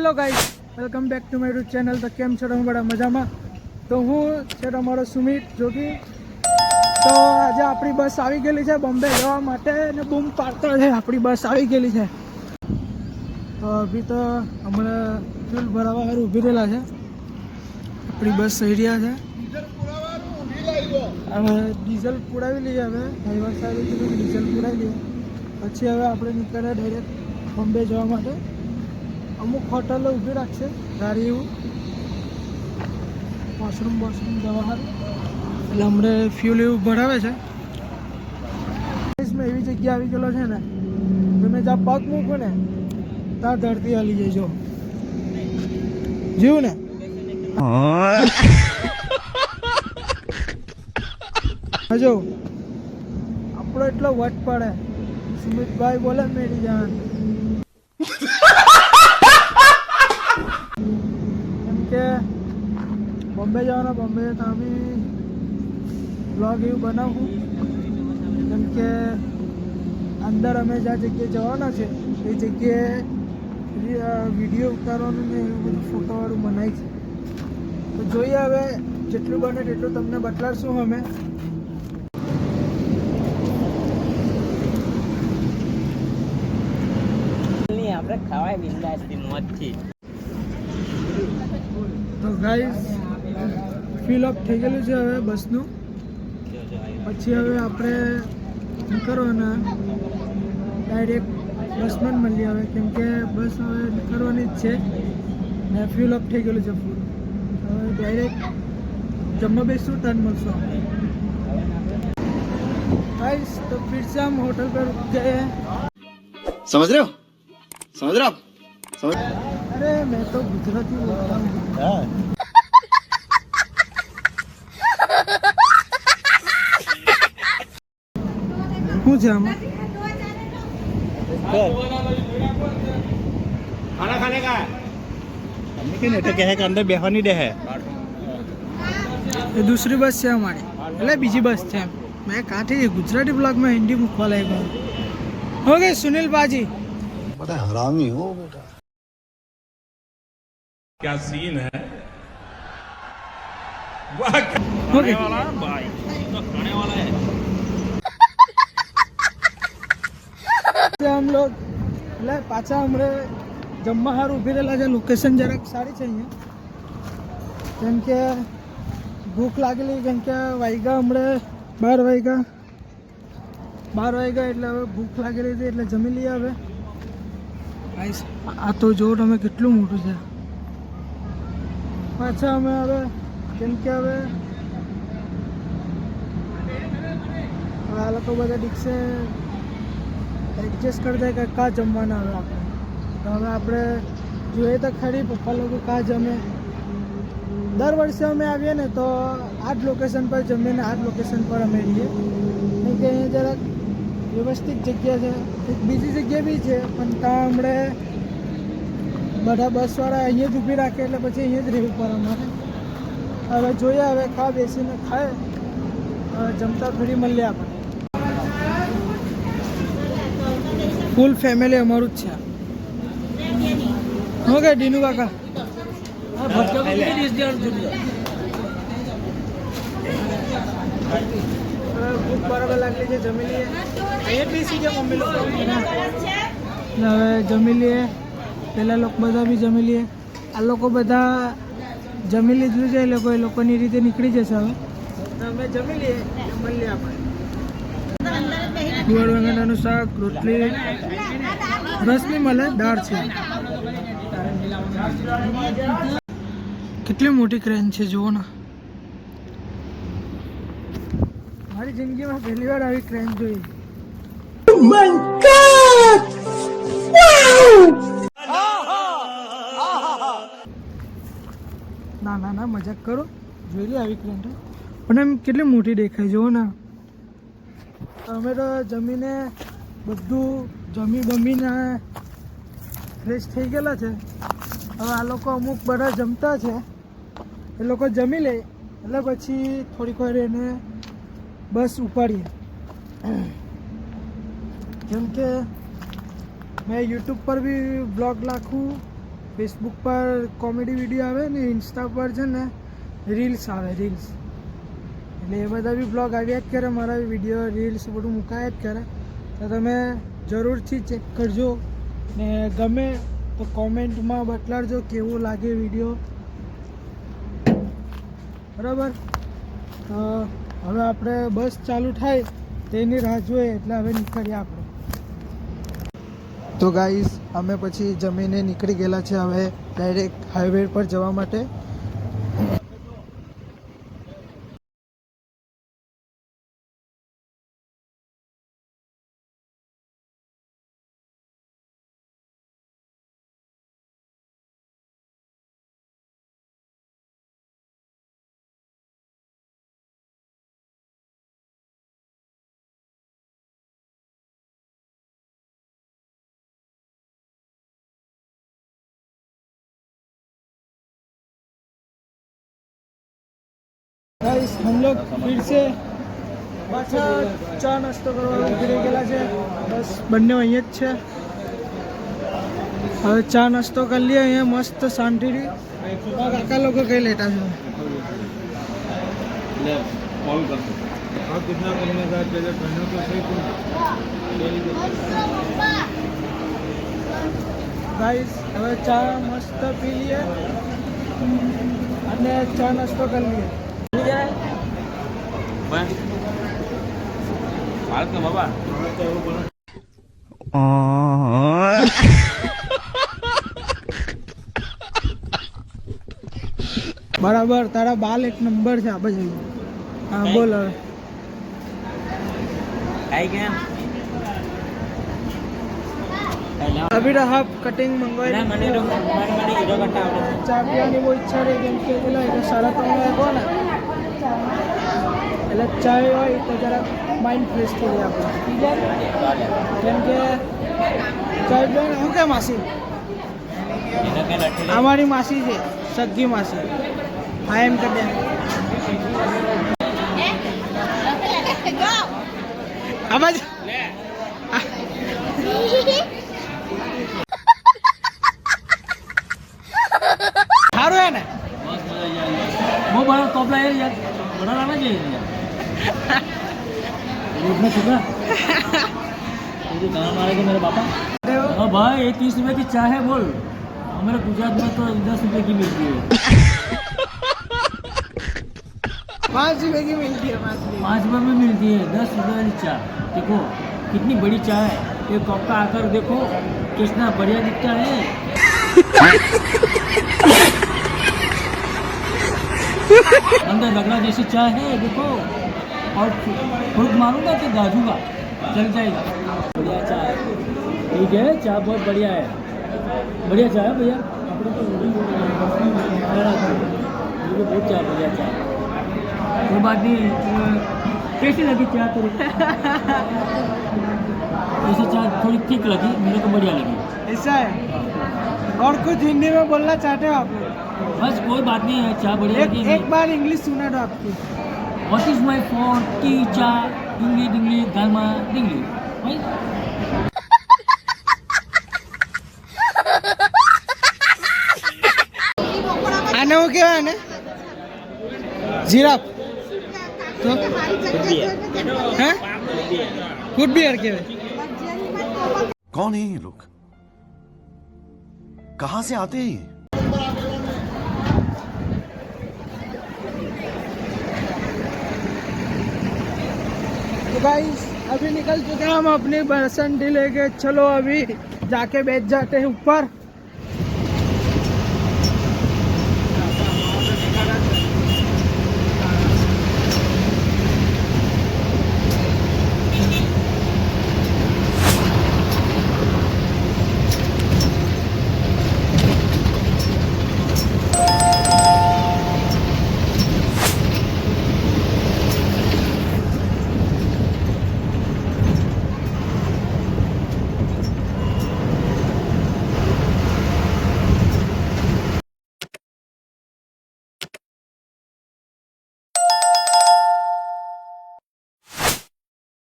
Hello guys, welcome back to my YouTube channel. તો કેમ છો તમે બધા મજામાં? તો હું છે તમારો સુમિત જોગી. તો આજે આપણી બસ આવી ગયેલી છે બોમ્બે જવા માટે અને બૂમ પાડતા છે આપણી બસ આવી ગયેલી છે. તો અભી તો હમણાં ફ્યુલ ભરાવા સારું ઊભી રહેલા છે. આપણી બસ થઈ રહ્યા છે. હવે ડીઝલ પુરાવી લઈએ. હવે ડ્રાઈવર સાહેબે કીધું કે ડીઝલ પુરાવી લઈએ પછી હવે આપણે નીકળ્યા ડાયરેક્ટ બોમ્બે જવા માટે. અમુક હોટલો ઊભી રાખશે ગાડી એવું વોશરૂમ જવા સારું, એટલે હમણાં ફ્યુલ એવું ભરાવે છે. એવી જગ્યા આવી ગયેલો છે ને, તમે જ્યાં પગ મૂકો ને ત્યાં ધરતી હાલી જાય. જો જીવ ને હજો આપણો એટલો વટ પડે. સુમિતભાઈ બોલે મેરી જાન. એમ કે બોમ્બે જવાના, બોમ્બે ત્યાં બી બ્લોગ એવું બનાવું. કેમ કે અંદર અમે જ્યાં જગ્યાએ જવાના છે એ જગ્યાએ વિડીયો ઉતારવાનું ને એવું બધું ફોટોવાળું બનાય છે. તો જોઈએ હવે જેટલું બને તેટલું તમને બતાડશું અમે. આપણે ખવાય બિંદાસથી મોજથી. તો ગાઈસ ફિલ અપ થઈ ગયેલું છે હવે બસનું. પછી હવે આપણે નીકળવાના ડાયરેક્ટ બસમાં જ મળીએ હવે, કેમ કે બસ હવે નીકળવાની જ છે ને ફ્યુલ અપ થઈ ગયેલું છે ફૂલ. હવે ડાયરેક્ટ જમવા બેસું તાન મળશું गाइस. तो फिर से हम होटल पर रुक गए. समझ रहे हो आप समझ? अरे मैं तो गुजराती बोलता हूँ. શું છે આમાં? खाना खाने का है लेकिन तो क्या है कि अंदर बेहानी दे है. એ દૂસરી બસ છે અમારી, એટલે બીજી બસ છે. મેં કાંઠી ગુજરાતી બ્લોગમાં હિન્દી મૂકવા લાગ્યો. ઓકે સુનિલ બાજી, बड़ा हरामी हो बेटा. क्या सीन है वाह, ओके वाला भाई तो खाने वाला है. हम लोग એટલે પાછા હમણાં જમવા સારું ઊભી રહેલા છે. લોકેશન જરાક સારી છે અહીંયા, કેમ કે ભૂખ લાગેલી. કેમ કે વાગ્યા હમણાં 12 વાગ્યા એટલે હવે ભૂખ લાગેલી હતી એટલે જમી લઈએ હવે. આ તો જો તમે કેટલું મોટું છે. પાછા અમે હવે કેમ કે હવે આ લોકો બધા ડિક્સે એડજસ્ટ કરી દે કે કાં જમવાના હવે આપણે. તો હવે આપણે જોઈએ તો ખરી પપ્પા લોકો કાં જમે. દર વર્ષે અમે આવીએ ને તો આ જ લોકેશન પર જમીએ ને આ જ લોકેશન પર અમે રહીએ. કેમ કે અહીંયા જરાક વ્યવસ્થિત જગ્યા છે. એક બીજી જગ્યા બી છે પણ ત્યાં હમણાં બધા બસવાળા અહીંયા જ ઊભી રાખે એટલે પછી અહીંયા જ રહેવું પડે અમારે. હવે જોઈએ હવે ખા બેસીને ખાય જમતા ફરી મળીએ આપણે. ફૂલ ફેમિલી અમારું જ છે. શું કે ડીનુ કાકા? ભૂખ બરાબર લાગલી છે, જમી લઈએ. અહીંયા બેસી ગયા મમ્મી લોકો. હવે જમી લઈએ. પેલા લોકો બધા બી જમી લઈએ. આ લોકો બધા જમી લીધું છે. એ લોકોની રીતે નીકળી જશે હવે. અમે જમી લઈએ, મળીએ આપણે. ગુવાર વેંગણાનું શાક, રોટલી, રસ બી મળે, દાળ છે. કેટલી મોટી ક્રેન છે જુઓ ને. મારી જિંદગીમાં પહેલી વાર આવી ક્રેન જોઈ. ના મજાક કરો. જોઈ લે આવી ક્રેન તો, પણ એમ કેટલી મોટી દેખાય જુઓ ને. અમે તો જમીને બધું બમીને ફ્રેશ થઈ ગયેલા છે. હવે આ લોકો અમુક બધા જમતા છે, એ લોકો જમી લે એટલે પછી થોડીક વાર એને બસ ઉપાડીએ. કેમ કે મેં યુટ્યુબ પર બી બ્લોગ નાખું ફેસબુક પર કોમેડી વિડીયો આવે ને ઇન્સ્ટા પર છે ને રીલ્સ આવે રીલ્સ, એટલે એ બધા બી બ્લોગ આવ્યા જ કરે, મારા બી વિડીયો રીલ્સ બધું મુકાયા જ કરે. તો તમે જરૂરથી ચેક કરજો ને ગમે તો કોમેન્ટમાં બતલાડજો કેવું લાગે વિડીયો, બરાબર. તો હવે આપણે બસ ચાલુ થાય તેની રાહ જોઈએ, એટલે હવે નીકળીએ આપણે. તો ગાઈસ અમે પછી જમીને નીકળી ગયેલા છે હવે ડાયરેક્ટ હાઈવે પર જવા માટે. गाइस हम लोग फिर से पाछा ચા નાસ્તો કરવા નીકળી ગયેલા છે. બસ બંને અહીંયા જ છે. હવે ચા નાસ્તો કરી લઈએ અહીંયા મસ્ત શાંતિથી. કાકા લોકો કઈ લેતા છે ગાઈસ. હવે ચા મસ્ત પી લઈએ અને ચા નાસ્તો કરી લઈએ. બાબા બરાબર, તારા બાલ એક નંબર છે. આપણે જોઈએ. હા બોલ હવે. આઈ ગયા અભી તો હાફ કટિંગ મંગવાઈ મને હીરો કરતા આવડે. ચા પીવાની બહુ ઈચ્છા રહી, કેમ કે પેલા 3:30 વાગ્યો ને એટલે ચાય હોય તો જરા માઇન્ડ ફ્રેશ થઈ જાય આપણે. કેમ કે ચાય પીને શું કે માસી, અમારી માસી છે સગ્ગી માસી. હા એમ કરી દે. આવાજ સારું હે ને? બહુ બड़ा टॉपला है यार, बड़ा लाना चाहिए यार. इतना छोटा मुझे गाना मारेगा मेरे पापा. हाँ भाई ये 30 रुपए की चाय है बोल. हमारे गुजरात में तो 10 रुपए की मिलती है. 5 रुपए की मिलती है. 5 रुपए में मिलती है 10 रुपए वाली चाय. देखो कितनी बड़ी चाय है. ये कप का आकर देखो कितना बढ़िया दिखता है. अंदर रगड़ा जैसी चाय है देखो, और फुर्क मारूंगा तो गाजूगा चल जाएगा. बढ़िया चाय ठीक है, चाय बहुत बढ़िया है. बढ़िया चाय है भैया. अपने तो बहुत चाय बढ़िया चाय. वो बात नहीं. कैसी लगी चाय तेरी? ऐसी चाय थोड़ी थिक लगी, मेरे को बढ़िया लगी. ऐसा है. और कुछ हिंदी में बोलना चाहते हो आप? बस कोई बात नहीं है, चाय बढ़िया लगी. एक बार इंग्लिश सुना दो आपकी. What is my for T चा डिंगली डिंगली गामा डिंगली. આને હું કહેવાય ને? જીરાફ. તો હે ગુડ બિયર કહેવાય. कौन है ये लोग? कहां से आते हैं ये? तो गाइस अभी निकल चुके हैं हम अपनी बसंती लेके. चलो अभी जाके बैठ जाते हैं ऊपर.